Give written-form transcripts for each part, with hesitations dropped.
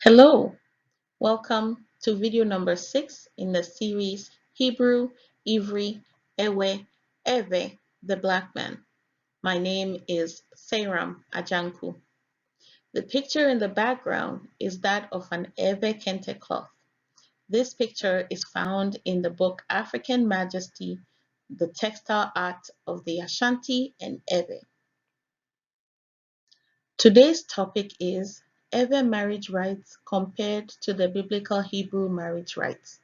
Hello, welcome to video number 6 in the series Hebrew, Ivri, Ewe, Eve, the Black Man. My name is Sairam Ajanku. The picture in the background is that of an Ewe Kente cloth. This picture is found in the book African Majesty, the textile art of the Ashanti and Ewe. Today's topic is Ewe marriage rites compared to the biblical Hebrew marriage rites.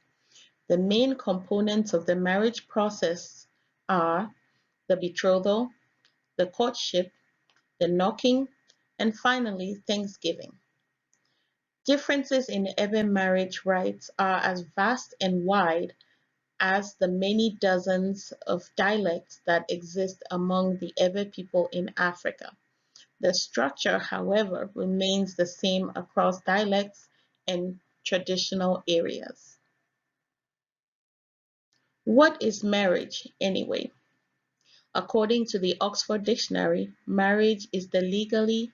The main components of the marriage process are the betrothal, the courtship, the knocking, and finally, Thanksgiving. Differences in Ewe marriage rites are as vast and wide as the many dozens of dialects that exist among the Ewe people in Africa. The structure, however, remains the same across dialects and traditional areas. What is marriage, anyway? According to the Oxford Dictionary, marriage is the legally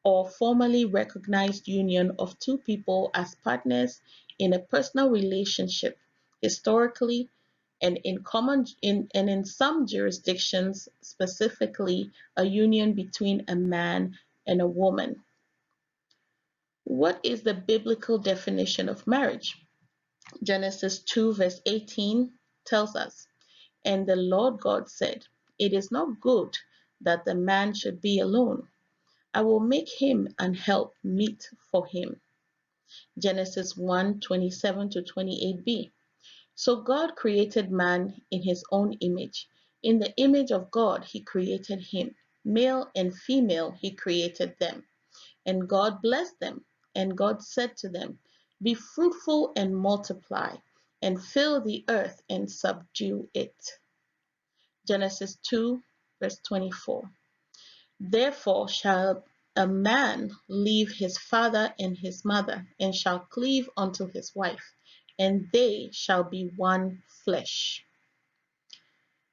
or formally recognized union of two people as partners in a personal relationship, historically, and in some jurisdictions, specifically a union between a man and a woman. What is the biblical definition of marriage? Genesis 2 verse 18 tells us, "And the Lord God said, It is not good that the man should be alone. I will make him an help meet for him." Genesis 1:27 to 28b. So God created man in his own image. In the image of God he created him. Male and female he created them. And God blessed them. And God said to them, "Be fruitful and multiply, and fill the earth and subdue it." Genesis 2 verse 24. Therefore shall a man leave his father and his mother, and shall cleave unto his wife, and they shall be one flesh.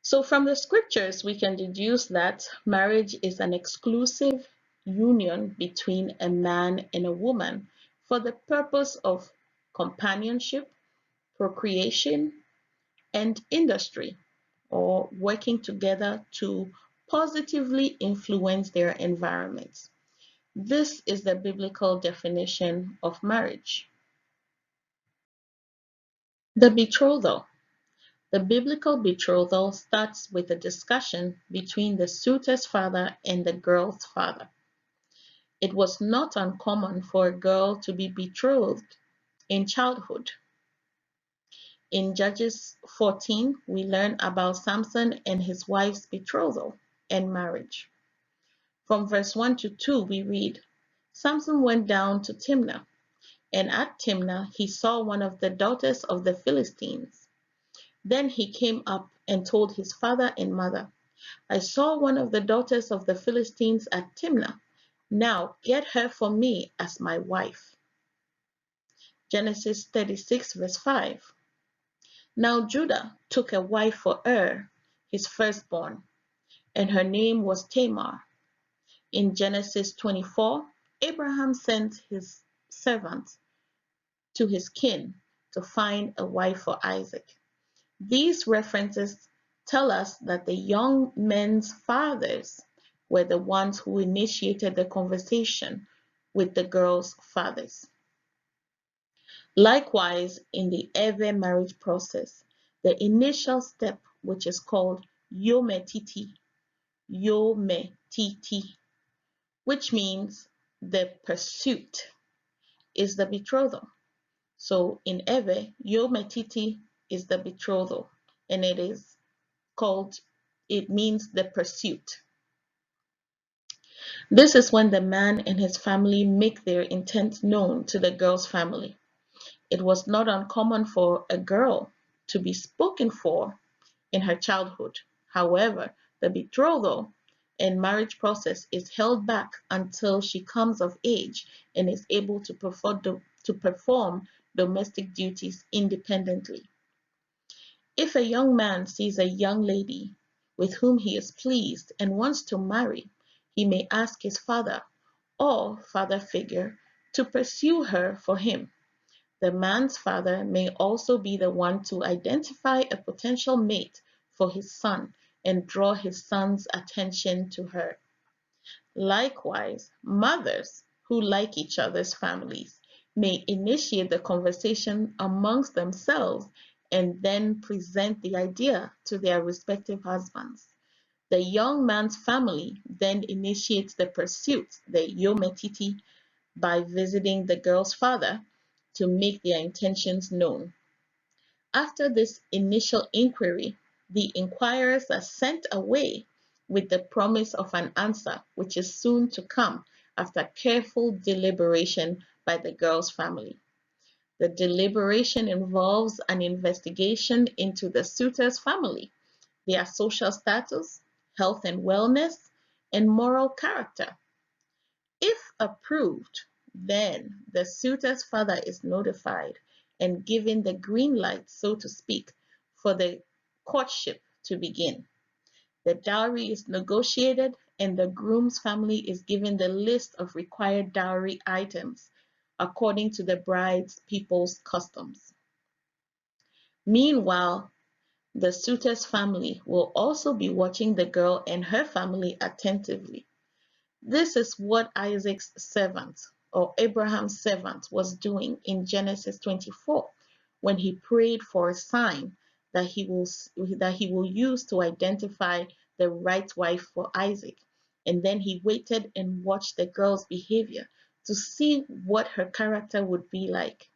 So from the scriptures, we can deduce that marriage is an exclusive union between a man and a woman for the purpose of companionship, procreation, and industry, or working together to positively influence their environments. This is the biblical definition of marriage. The betrothal. The biblical betrothal starts with a discussion between the suitor's father and the girl's father. It was not uncommon for a girl to be betrothed in childhood. In Judges 14, we learn about Samson and his wife's betrothal and marriage. From verse 1 to 2, we read, "Samson went down to Timnah, and at Timnah he saw one of the daughters of the Philistines. Then he came up and told his father and mother, 'I saw one of the daughters of the Philistines at Timnah. Now get her for me as my wife.'" Genesis 36 verse 5. Now Judah took a wife for his firstborn, and her name was Tamar. In Genesis 24, Abraham sent his servant to his kin to find a wife for Isaac. These references tell us that the young men's fathers were the ones who initiated the conversation with the girls' fathers. Likewise, in the Ewe marriage process, the initial step, which is called yometiti, which means the pursuit, is the betrothal. So in Ewe, yometiti is the betrothal, and it means the pursuit. This is when the man and his family make their intent known to the girl's family. It was not uncommon for a girl to be spoken for in her childhood. However, the betrothal and marriage process is held back until she comes of age and is able to perform domestic duties independently. If a young man sees a young lady with whom he is pleased and wants to marry, he may ask his father or father figure to pursue her for him. The man's father may also be the one to identify a potential mate for his son and draw his son's attention to her. Likewise, mothers who like each other's families may initiate the conversation amongst themselves and then present the idea to their respective husbands. The young man's family then initiates the pursuit, the yometiti, by visiting the girl's father to make their intentions known. After this initial inquiry, the inquirers are sent away with the promise of an answer, which is soon to come after careful deliberation by the girl's family. The deliberation involves an investigation into the suitor's family, their social status, health and wellness, and moral character. If approved, then the suitor's father is notified and given the green light, so to speak, for the courtship to begin. The dowry is negotiated and the groom's family is given the list of required dowry items according to the bride's people's customs. Meanwhile, the suitor's family will also be watching the girl and her family attentively. This is what Isaac's servant, or Abraham's servant, was doing in Genesis 24 when he prayed for a sign that he will use to identify the right wife for Isaac. And then he waited and watched the girl's behavior to see what her character would be like.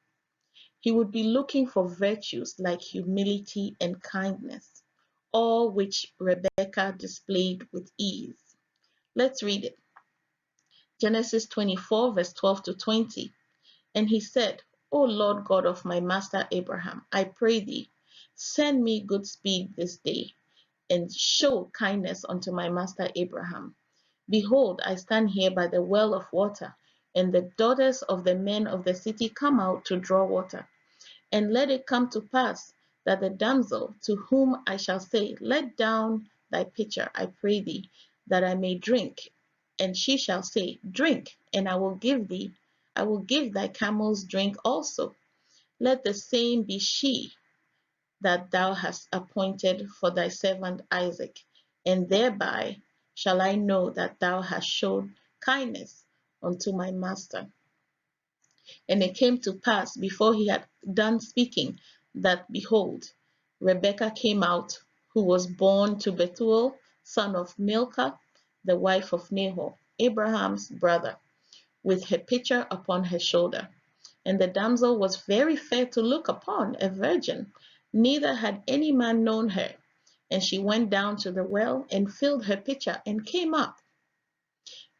He would be looking for virtues like humility and kindness, all which Rebekah displayed with ease. Let's read it. Genesis 24, verse 12 to 20. And he said, O Lord God of my master Abraham, I pray thee, send me good speed this day, and show kindness unto my master Abraham. Behold, I stand here by the well of water, and the daughters of the men of the city come out to draw water. And let it come to pass that the damsel to whom I shall say, Let down thy pitcher, I pray thee, that I may drink. And she shall say, Drink, and I will give thy camels drink also. Let the same be she that thou hast appointed for thy servant Isaac, and thereby shall I know that thou hast showed kindness unto my master. And it came to pass, before he had done speaking, that, behold, Rebekah came out, who was born to Bethuel, son of Milcah, the wife of Nahor, Abraham's brother, with her pitcher upon her shoulder. And the damsel was very fair to look upon, a virgin, neither had any man known her. And she went down to the well, and filled her pitcher, and came up.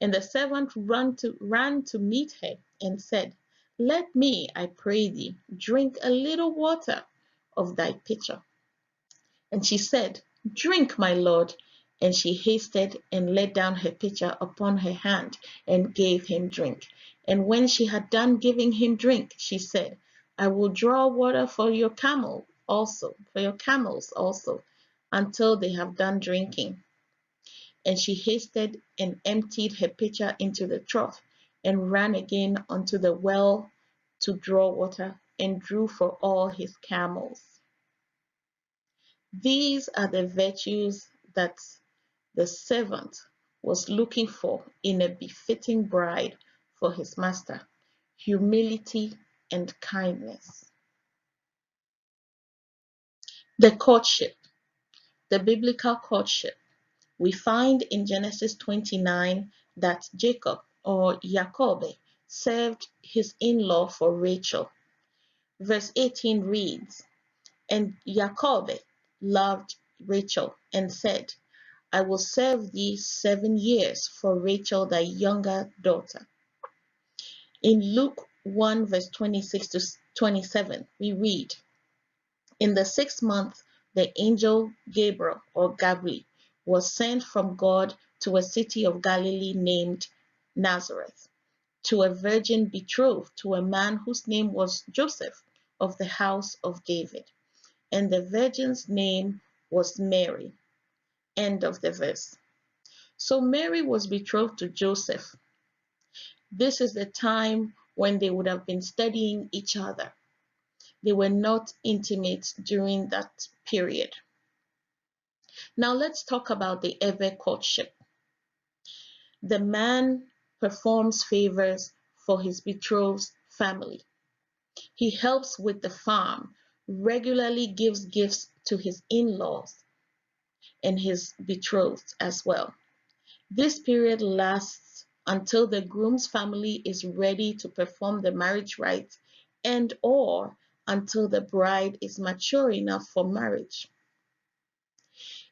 And the servant ran to meet her, and said, Let me, I pray thee, drink a little water of thy pitcher. And she said, Drink, my lord. And she hasted and let down her pitcher upon her hand, and gave him drink. And when she had done giving him drink, she said, I will draw water for your camels also, until they have done drinking. And she hasted and emptied her pitcher into the trough, and ran again unto the well to draw water, and drew for all his camels. These are the virtues that the servant was looking for in a befitting bride for his master: humility and kindness. The courtship, the biblical courtship. We find in Genesis 29 that Jacob, or Jakob, served his in-law for Rachel. Verse 18 reads, And Jakob loved Rachel and said, I will serve thee 7 years for Rachel thy younger daughter. In Luke 1 verse 26 to 27, we read, In the 6th month, the angel Gabriel, or Gabriel, was sent from God to a city of Galilee named Nazareth, to a virgin betrothed to a man whose name was Joseph, of the house of David. And the virgin's name was Mary. End of the verse. So Mary was betrothed to Joseph. This is the time when they would have been studying each other. They were not intimate during that period. Now let's talk about the Ewe courtship. The man performs favors for his betrothed's family. He helps with the farm, regularly gives gifts to his in-laws and his betrothed as well. This period lasts until the groom's family is ready to perform the marriage rites and/or until the bride is mature enough for marriage.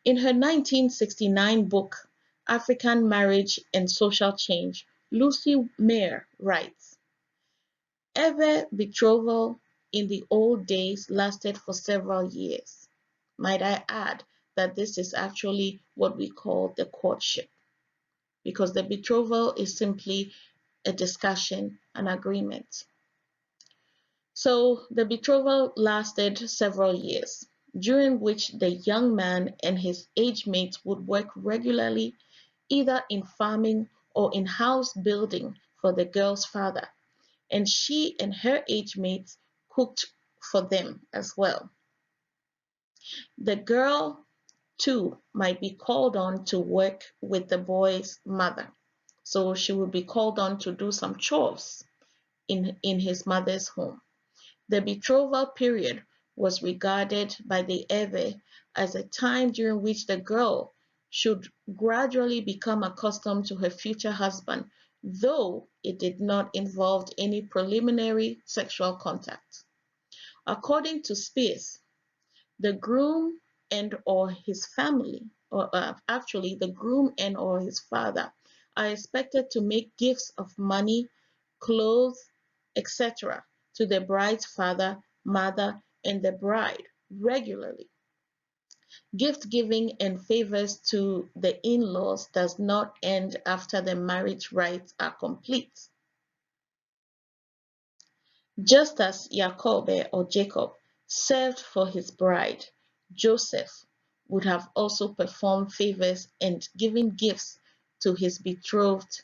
In her 1969 book, African Marriage and Social Change, Lucy Mair writes, Ewe betrothal in the old days lasted for several years. Might I add that this is actually what we call the courtship, because the betrothal is simply a discussion, an agreement. So the betrothal lasted several years, during which the young man and his age mates would work regularly, either in farming or in house building for the girl's father, and she and her age mates cooked for them as well. The girl too might be called on to work with the boy's mother. So she would be called on to do some chores in his mother's home. The betrothal period was regarded by the Ewe as a time during which the girl should gradually become accustomed to her future husband, though it did not involve any preliminary sexual contact. According to Spieth, the groom and/or his family, or actually the groom and/or his father, are expected to make gifts of money, clothes, etc. to the bride's father, mother, and the bride regularly. Gift giving and favors to the in-laws does not end after the marriage rites are complete. Just as Jakob or Jacob served for his bride, Joseph would have also performed favors and given gifts to his betrothed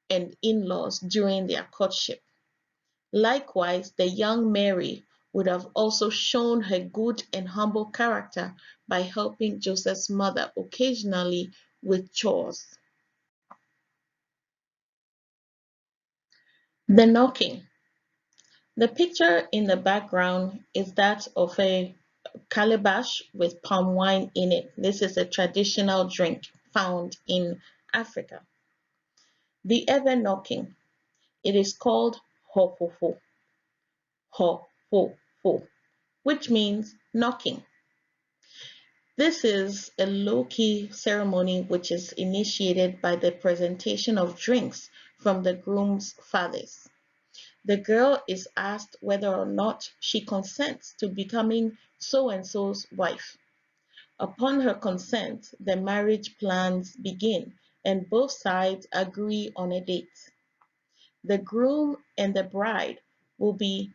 and in-laws during their courtship. Likewise, the young Mary would have also shown her good and humble character by helping Joseph's mother occasionally with chores. The knocking. The picture in the background is that of a calabash with palm wine in it. This is a traditional drink found in Africa. The ever knocking. It is called ho-ho-ho, ho-ho-ho, which means knocking. This is a low-key ceremony which is initiated by the presentation of drinks from the groom's fathers. The girl is asked whether or not she consents to becoming so-and-so's wife. Upon her consent, the marriage plans begin and both sides agree on a date. The groom and the bride will be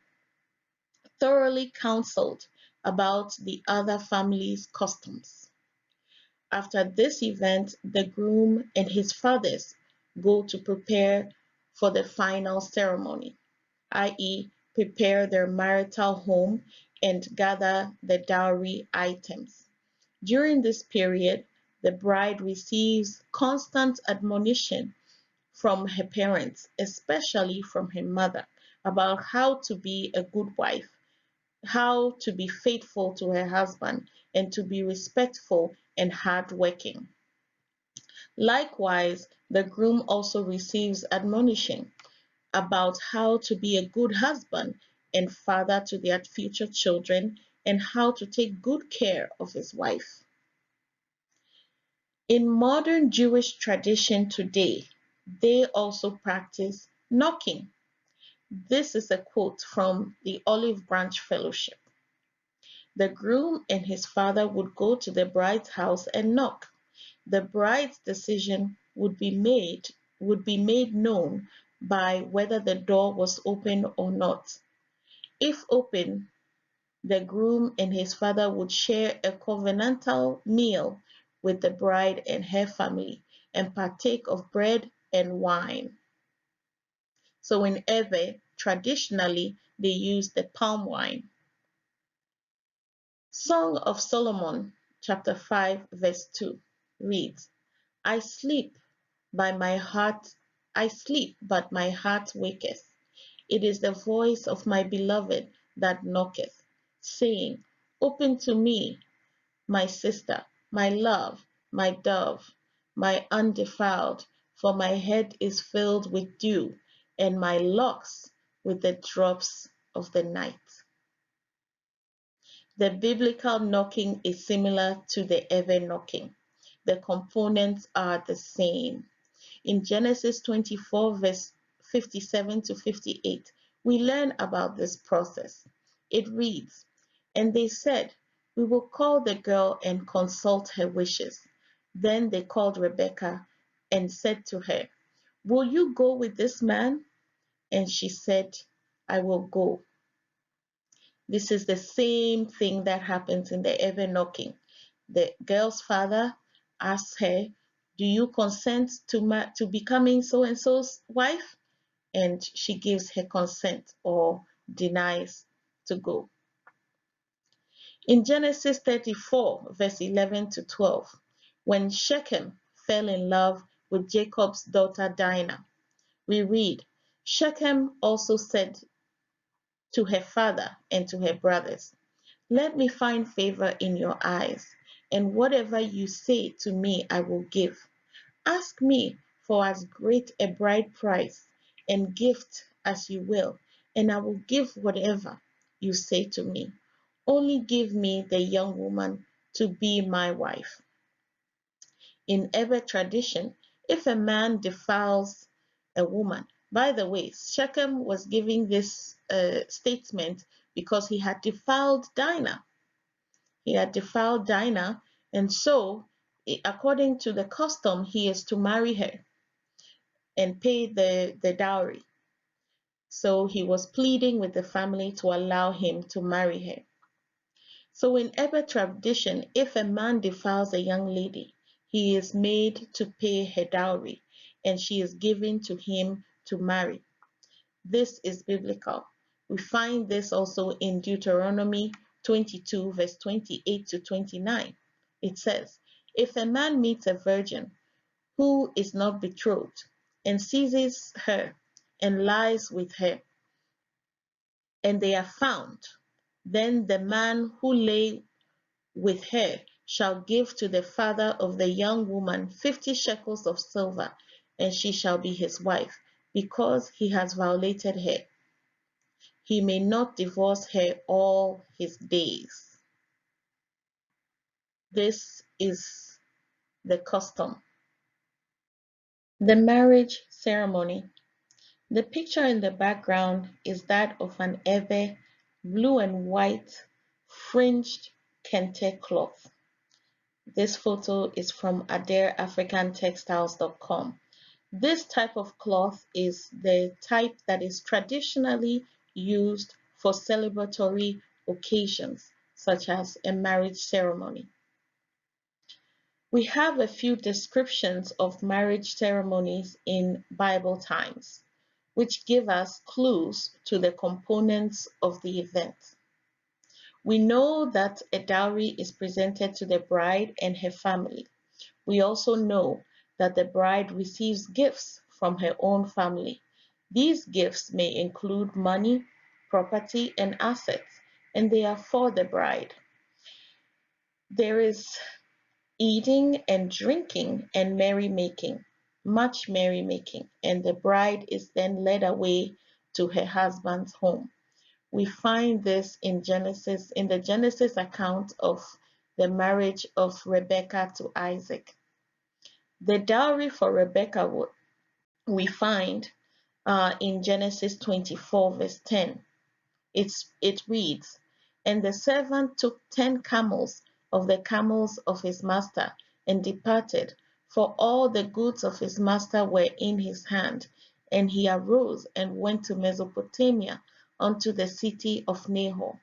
thoroughly counseled about the other family's customs. After this event, the groom and his fathers go to prepare for the final ceremony, i.e., prepare their marital home and gather the dowry items. During this period, the bride receives constant admonition from her parents, especially from her mother, about how to be a good wife, how to be faithful to her husband, and to be respectful and hardworking. Likewise, the groom also receives admonition about how to be a good husband and father to their future children and how to take good care of his wife. In modern Jewish tradition today, they also practice knocking. This is a quote from the Olive Branch Fellowship. The groom and his father would go to the bride's house and knock. The bride's decision would be made known by whether the door was open or not. If open, the groom and his father would share a covenantal meal with the bride and her family and partake of bread and wine. So in Ewe, traditionally they use the palm wine. Song of Solomon, chapter 5, verse 2 reads, I sleep, I sleep, but my heart waketh. It is the voice of my beloved that knocketh, saying, Open to me, my sister, my love, my dove, my undefiled, for my head is filled with dew, and my locks with the drops of the night. The biblical knocking is similar to the ever knocking. The components are the same. In Genesis 24, verse 57 to 58, we learn about this process. It reads, And they said, We will call the girl and consult her wishes. Then they called Rebekah and said to her, Will you go with this man? And she said, I will go. This is the same thing that happens in the ever knocking. The girl's father asks her, Do you consent to becoming so and so's wife? And she gives her consent or denies to go. In Genesis 34, verse 11 to 12, when Shechem fell in love with Jacob's daughter Dinah, we read, Shechem also said to her father and to her brothers, Let me find favor in your eyes, and whatever you say to me I will give. Ask me for as great a bride price and gift as you will, and I will give whatever you say to me. Only give me the young woman to be my wife. In every tradition, if a man defiles a woman, by the way, Shechem was giving this statement because he had defiled Dinah. He had defiled Dinah, and so, according to the custom, he is to marry her and pay the dowry. So he was pleading with the family to allow him to marry her. So in every tradition, if a man defiles a young lady, he is made to pay her dowry, and she is given to him to marry. This is biblical. We find this also in Deuteronomy 22, verse 28 to 29. It says, If a man meets a virgin who is not betrothed and seizes her and lies with her, and they are found, then the man who lay with her shall give to the father of the young woman 50 shekels of silver, and she shall be his wife, because he has violated her. He may not divorce her all his days. This is the custom. The marriage ceremony. The picture in the background is that of an ewe, blue and white, fringed kente cloth. This photo is from AdairAfricanTextiles.com. This type of cloth is the type that is traditionally used for celebratory occasions, such as a marriage ceremony. We have a few descriptions of marriage ceremonies in Bible times, which give us clues to the components of the event. We know that a dowry is presented to the bride and her family. We also know that the bride receives gifts from her own family. These gifts may include money, property, and assets, and they are for the bride. There is eating and drinking and merrymaking, much merrymaking, and the bride is then led away to her husband's home. We find this in the Genesis account of the marriage of Rebekah to Isaac. The dowry for Rebekah we find in Genesis 24, verse 10. It reads, And the servant took 10 camels of the camels of his master and departed, for all the goods of his master were in his hand. And he arose and went to Mesopotamia unto the city of Nahor.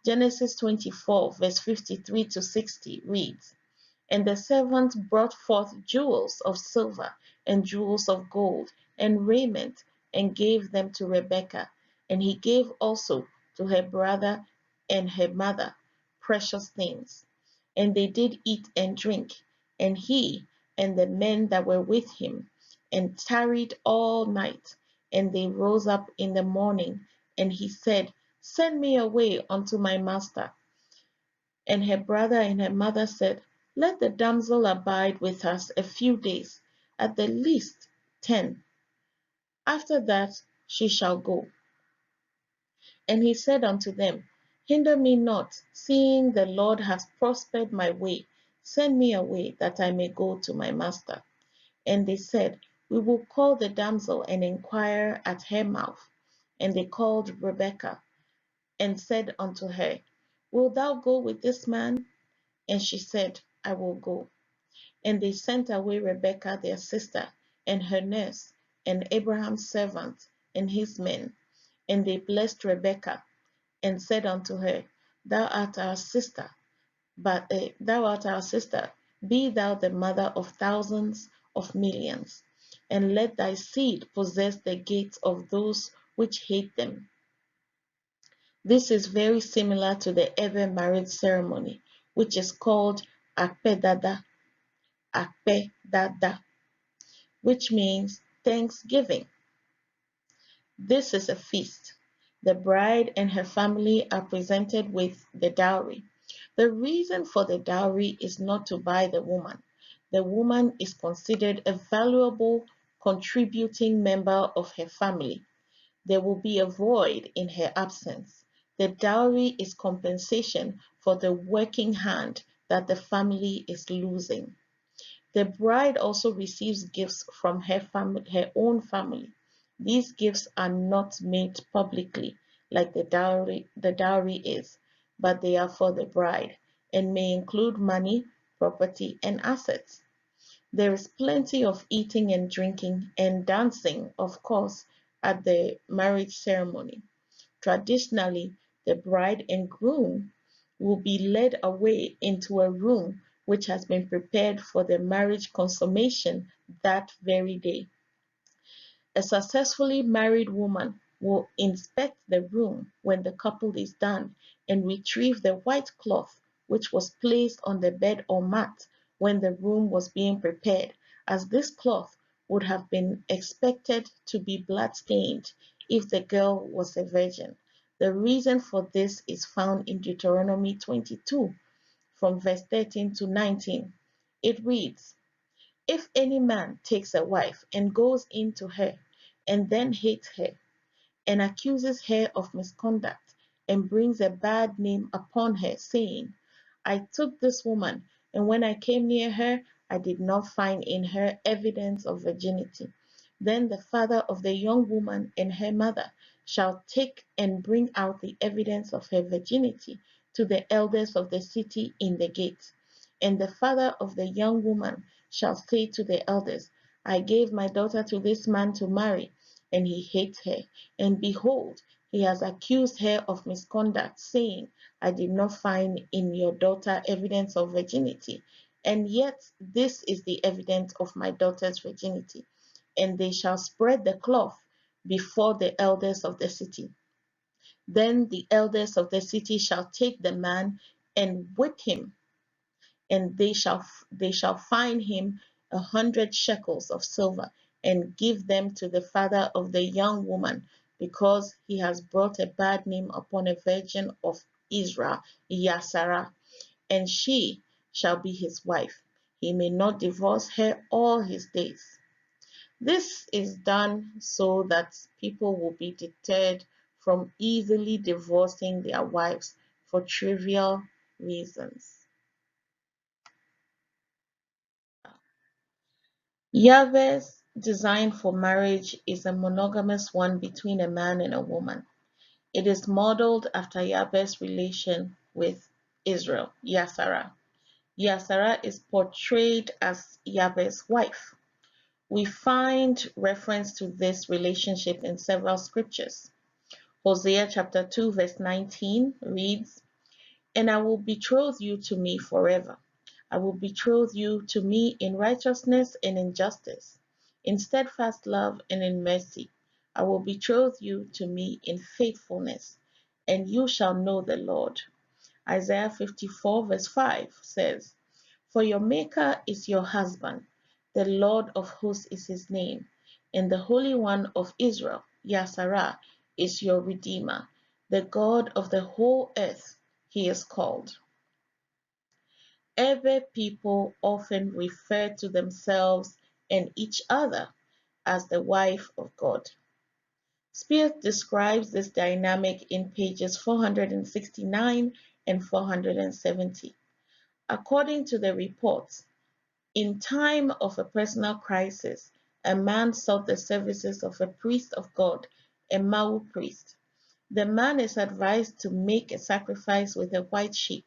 Genesis 24, verse 53 to 60 reads, And the servant brought forth jewels of silver and jewels of gold, and raiment, and gave them to Rebekah, and he gave also to her brother and her mother precious things. And they did eat and drink, and he and the men that were with him, and tarried all night. And they rose up in the morning, and he said, Send me away unto my master. And her brother and her mother said, Let the damsel abide with us a few days, at the least 10. After that she shall go. And he said unto them, Hinder me not, seeing the Lord hath prospered my way. Send me away, that I may go to my master. And they said, We will call the damsel and inquire at her mouth. And they called Rebekah, and said unto her, Wilt thou go with this man? And she said, I will go. And they sent away Rebekah their sister, and her nurse, and Abraham's servant, and his men. And they blessed Rebekah, and said unto her, Thou art our sister, be thou the mother of thousands of millions, and let thy seed possess the gates of those which hate them. This is very similar to the ever marriage ceremony, which is called akpedada, which means thanksgiving. This is a feast. The bride and her family are presented with the dowry. The reason for the dowry is not to buy the woman. The woman is considered a valuable contributing member of her family. There will be a void in her absence. The dowry is compensation for the working hand that the family is losing. The bride also receives gifts from her own family. These gifts are not made publicly like the dowry is, but they are for the bride and may include money, property, and assets. There is plenty of eating and drinking and dancing, of course, at the marriage ceremony. Traditionally, the bride and groom will be led away into a room which has been prepared for the marriage consummation that very day. A successfully married woman will inspect the room when the couple is done and retrieve the white cloth which was placed on the bed or mat when the room was being prepared, as this cloth would have been expected to be blood-stained if the girl was a virgin. The reason for this is found in Deuteronomy 22 from verse 13 to 19. It reads, If any man takes a wife and goes in to her, and then hates her, and accuses her of misconduct, and brings a bad name upon her, saying, I took this woman, and when I came near her, I did not find in her evidence of virginity. Then the father of the young woman and her mother shall take and bring out the evidence of her virginity to the elders of the city in the gate. And the father of the young woman shall say to the elders, I gave my daughter to this man to marry, and he hates her. And behold, he has accused her of misconduct, saying, I did not find in your daughter evidence of virginity. And yet this is the evidence of my daughter's virginity. And they shall spread the cloth before the elders of the city. Then the elders of the city shall take the man and whip him, and they shall fine him 100 shekels of silver, and give them to the father of the young woman, because he has brought a bad name upon a virgin of Israel, Yasara, and she shall be his wife. He may not divorce her all his days. This is done so that people will be deterred from easily divorcing their wives for trivial reasons. Yahweh's design for marriage is a monogamous one between a man and a woman. It is modeled after Yahweh's relation with Israel, Yasara. Yasara is portrayed as Yahweh's wife. We find reference to this relationship in several scriptures. Hosea chapter 2 verse 19 reads, And I will betroth you to me forever. I will betroth you to me in righteousness and in justice, in steadfast love and in mercy. I will betroth you to me in faithfulness, and you shall know the Lord. Isaiah 54 verse 5 says, For your Maker is your husband, the Lord of hosts is his name, and the Holy One of Israel, Yasara, is your Redeemer, the God of the whole earth, he is called. Every people often refer to themselves and each other as the wife of God. Spieth describes this dynamic in pages 469 and 470. According to the reports, in time of a personal crisis, a man sought the services of a priest of God, a Mawu priest. The man is advised to make a sacrifice with a white sheep.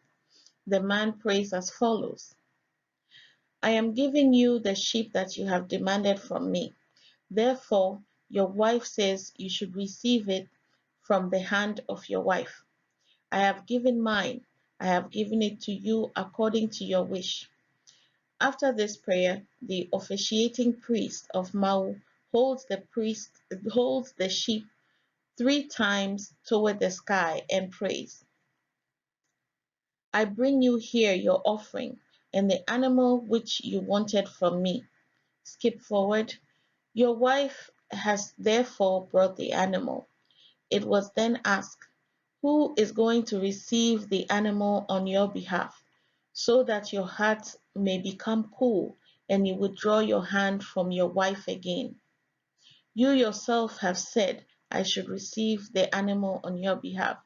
The man prays as follows: I am giving you the sheep that you have demanded from me. Therefore, your wife says you should receive it from the hand of your wife. I have given mine. I have given it to you according to your wish. After this prayer, the officiating priest of Mawu holds the sheep 3 times toward the sky and prays, I bring you here your offering and the animal which you wanted from me. Skip forward. Your wife has therefore brought the animal. It was then asked, who is going to receive the animal on your behalf, so that your heart may become cool and you withdraw your hand from your wife again? You yourself have said, I should receive the animal on your behalf.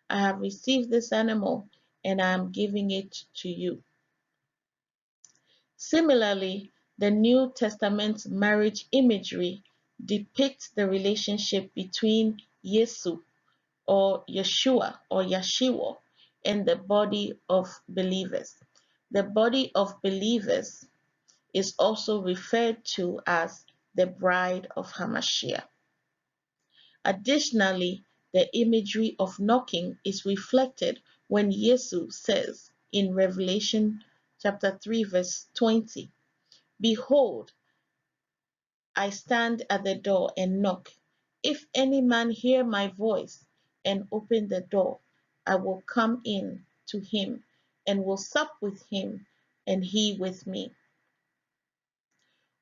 I have received this animal and I am giving it to you. Similarly, the New Testament marriage imagery depicts the relationship between Yesu or Yeshua or Yeshua and the body of believers. The body of believers is also referred to as the bride of Hamashiach. Additionally, the imagery of knocking is reflected when Yesu says in Revelation chapter 3 verse 20, Behold, I stand at the door and knock. If any man hear my voice and open the door, I will come in to him and will sup with him and he with me.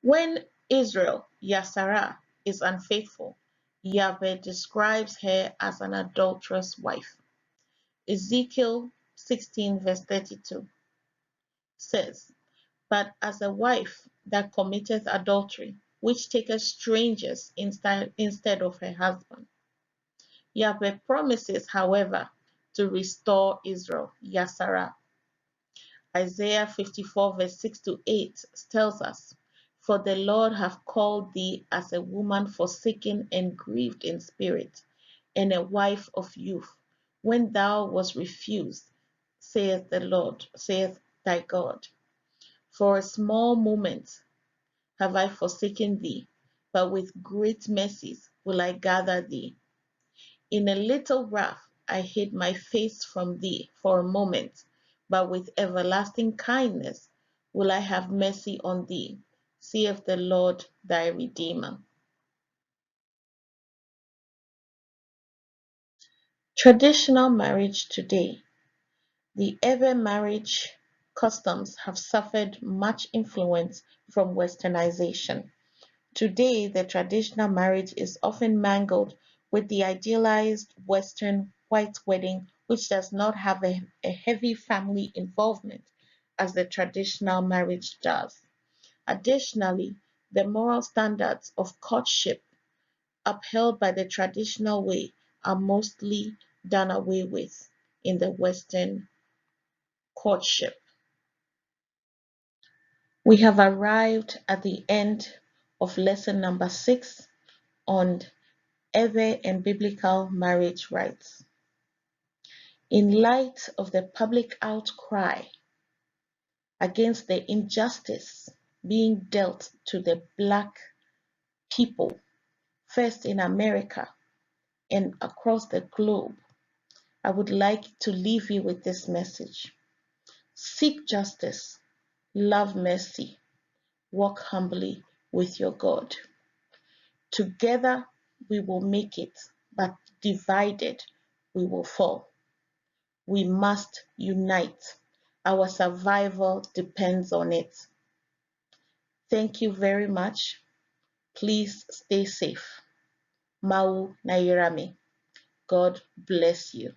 When Israel, Yasara, is unfaithful, Yahweh describes her as an adulterous wife. Ezekiel 16 verse 32 says, But as a wife that committeth adultery, which taketh strangers instead of her husband. Yahweh promises, however, to restore Israel, Yasara. Isaiah 54 verse 6 to 8 tells us, For the Lord hath called thee as a woman forsaken and grieved in spirit, and a wife of youth, when thou wast refused, saith the Lord, saith thy God. For a small moment have I forsaken thee, but with great mercies will I gather thee. In a little wrath I hid my face from thee for a moment, but with everlasting kindness will I have mercy on thee, saith the Lord thy Redeemer. Traditional marriage today. The ever marriage customs have suffered much influence from westernization. Today, the traditional marriage is often mangled with the idealized Western white wedding, which does not have a heavy family involvement as the traditional marriage does. Additionally, the moral standards of courtship upheld by the traditional way are mostly done away with in the Western courtship. We have arrived at the end of lesson number 6 on ever and biblical marriage rights. In light of the public outcry against the injustice being dealt to the Black people, first in America and across the globe, I would like to leave you with this message. Seek justice, love mercy, walk humbly with your God. Together we will make it, but divided, we will fall. We must unite. Our survival depends on it. Thank you very much. Please stay safe. Mawu na Yerami. God bless you.